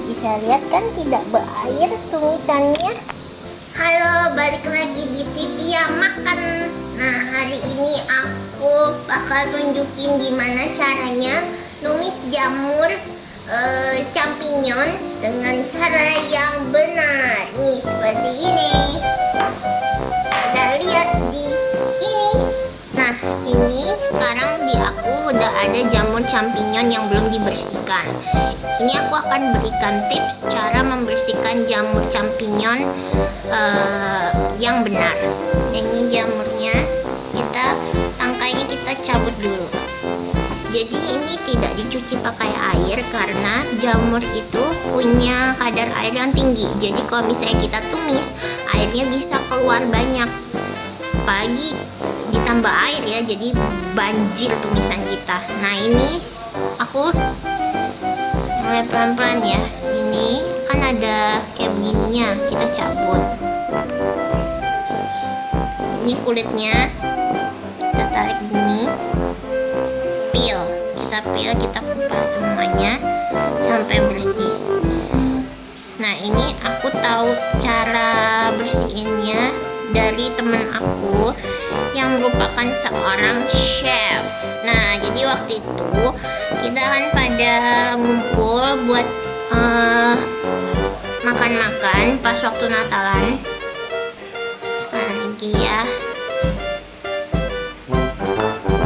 Bisa lihat kan tidak berair tumisannya. Halo, balik lagi di Vivia Makan. Nah, hari ini aku bakal tunjukin gimana caranya numis jamur champignon dengan cara yang benar. Nih, seperti ini. Kita lihat di ini. Nah, ini sekarang di aku udah ada jamur champignon yang belum dibersihkan. Ini aku akan berikan tips cara membersihkan jamur champignon yang benar. Nah, ini jamurnya, tangkainya kita cabut dulu. Jadi ini tidak dicuci pakai air karena jamur itu punya kadar air yang tinggi. Jadi kalau misalnya kita tumis, airnya bisa keluar banyak. Apalagi ditambah air ya, jadi banjir tumisan kita. Nah, ini aku mulai pelan-pelan ya. Ini kan ada kayak begininya, kita cabut. Ini kulitnya kita tarik gini, kita kupas semuanya sampai bersih. Nah, ini aku tahu cara bersihinnya dari teman aku yang merupakan seorang chef. Nah, jadi waktu itu kita kan pada ngumpul buat makan-makan pas waktu Natalan. Sekali lagi ya.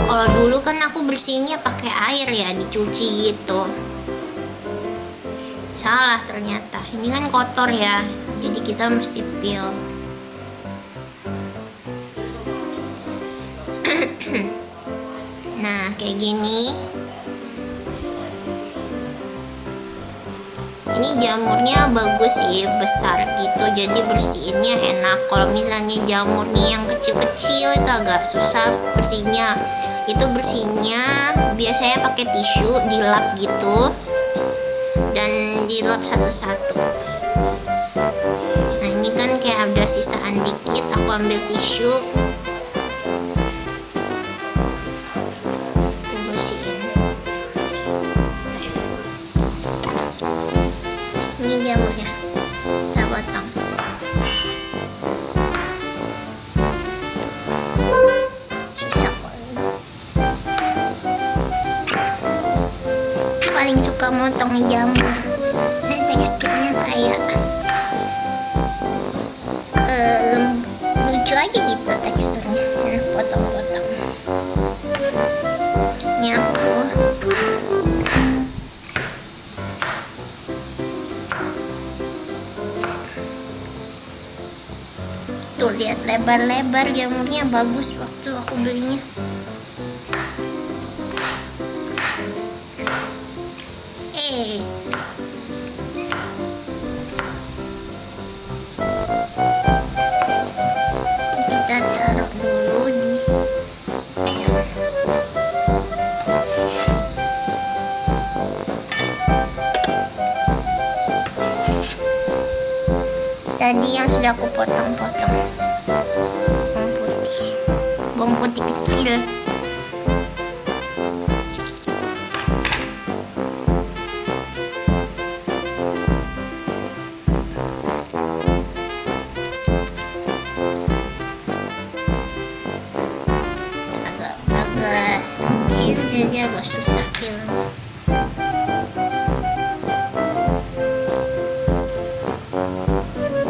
Kalau dulu kan aku bersihinnya pakai air ya, dicuci gitu. Salah ternyata. Ini kan kotor ya. Jadi kita mesti peel. Nah, kayak gini. Ini jamurnya bagus sih, besar gitu, jadi bersihinnya enak. Kalau misalnya jamurnya yang kecil-kecil itu agak susah bersihnya. Itu bersihnya biasanya pakai tisu, dilap gitu, dan dilap satu-satu. Nah, ini kan kayak ada sisaan dikit, aku ambil tisu, aku bersihin. Ini jamurnya kita potong. Susah kok. Paling suka motong jamur. Saya teksturnya kayak lucu aja gitu teksturnya. Potong-potong. Ini aku tuh, lihat lebar-lebar jamurnya, bagus waktu aku belinya. Kita taruh dulu di tadi yang sudah aku potong-potong. Bawang putih kecil. Agak kecil jadi agak susah peelnya.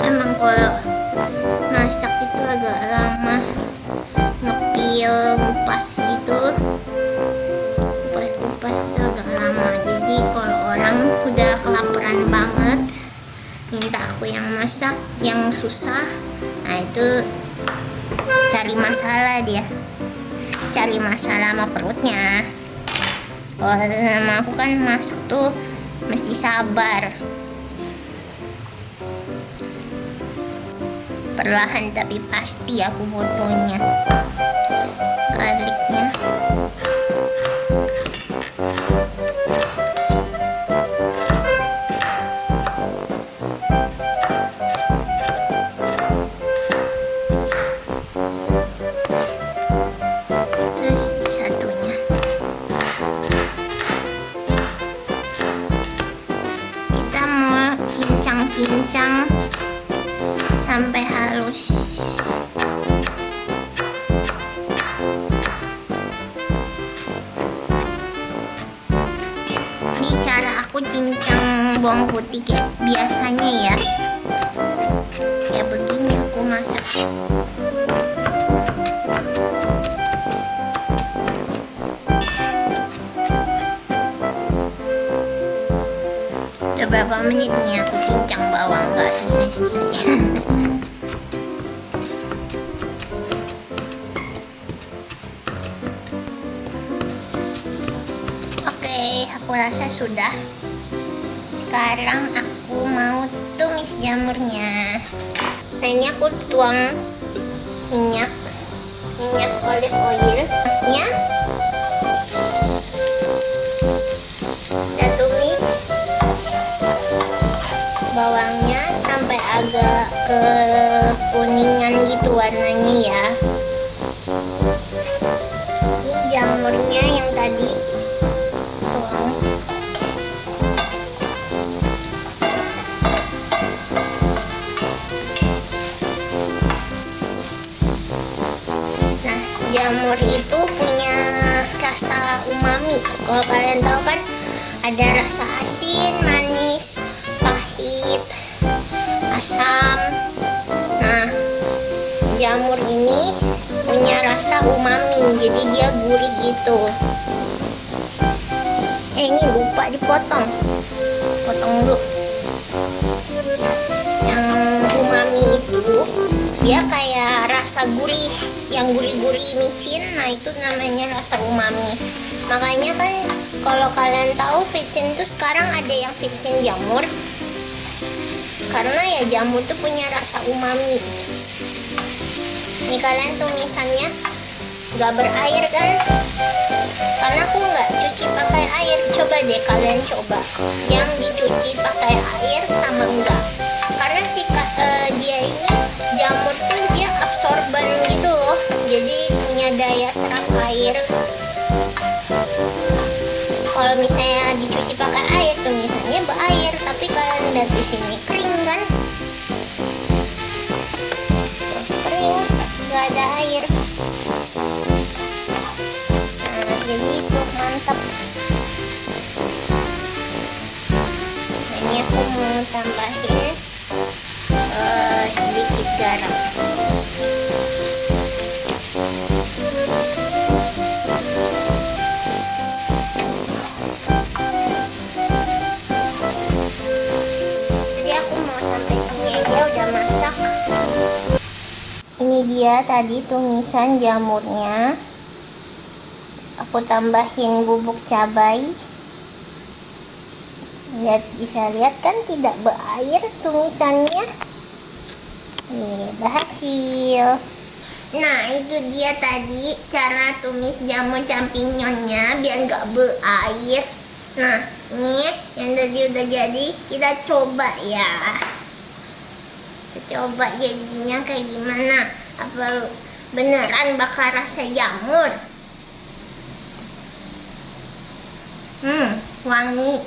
Emang kalau masak itu agak lama, ngepil, ngupas gitu, kupas itu agak lama. Jadi kalau orang udah kelaparan banget, minta aku yang masak, yang susah, nah itu cari masalah dia, cari masalah sama perutnya. Kalau sama aku kan masak tuh mesti sabar, perlahan tapi pasti aku butuhnya. Garlicnya terus satunya cincang sampai halus. Ini cara aku cincang bawang putih kayak biasanya ya. Kayak begini aku masak. Udah berapa menit nih aku cincang bawang, nggak selesai-selesai. Oke, aku rasa sudah. Sekarang aku mau tumis jamurnya. Nah, ini aku tuang minyak olive oil. Minyaknya kita tumis bawangnya sampai agak kekuningan gitu warnanya ya. Ini jamurnya yang tadi tuang. Nah, jamur itu punya rasa umami. Kalau kalian tahu kan ada rasa asin, manis, pahit, asam. Nah, jamur ini punya rasa umami, jadi dia gurih gitu. Ini lupa dipotong. Potong dulu. Yang umami itu dia kayak rasa gurih, yang gurih-gurih micin. Nah, itu namanya rasa umami. Makanya kan kalau kalian tahu vicin tuh sekarang ada yang vicin jamur. Karena ya jamur tuh punya rasa umami. Ini kalian tumisannya nggak berair kan? Karena aku nggak cuci pakai air. Coba deh kalian coba yang dicuci pakai air sama enggak. Karena dia ini jamur tuh dia absorban gitu loh. Jadi punya daya serap air. Kalau misalnya dicuci pakai air tuh misalnya berair, tapi kalian lihat di sini kering kan? Kering, nggak ada air. Nah, jadi itu mantap. Nah, ini aku mau tambahin sedikit garam. Ini dia tadi tumisan jamurnya. Aku tambahin bubuk cabai. Bisa lihat kan tidak berair tumisannya. Nih, berhasil. Nah, itu dia tadi cara tumis jamur champignonnya biar nggak berair. Nah, ini yang tadi udah jadi, kita coba ya. Coba jadinya kayak gimana, apa beneran bakal rasa jamur. Wangi.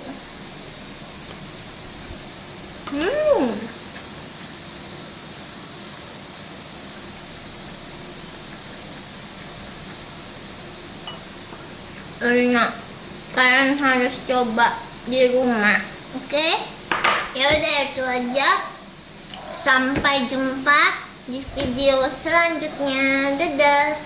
Enak. Kalian harus coba di rumah. Oke? Ya udah, itu aja. Sampai jumpa di video selanjutnya. Dadah.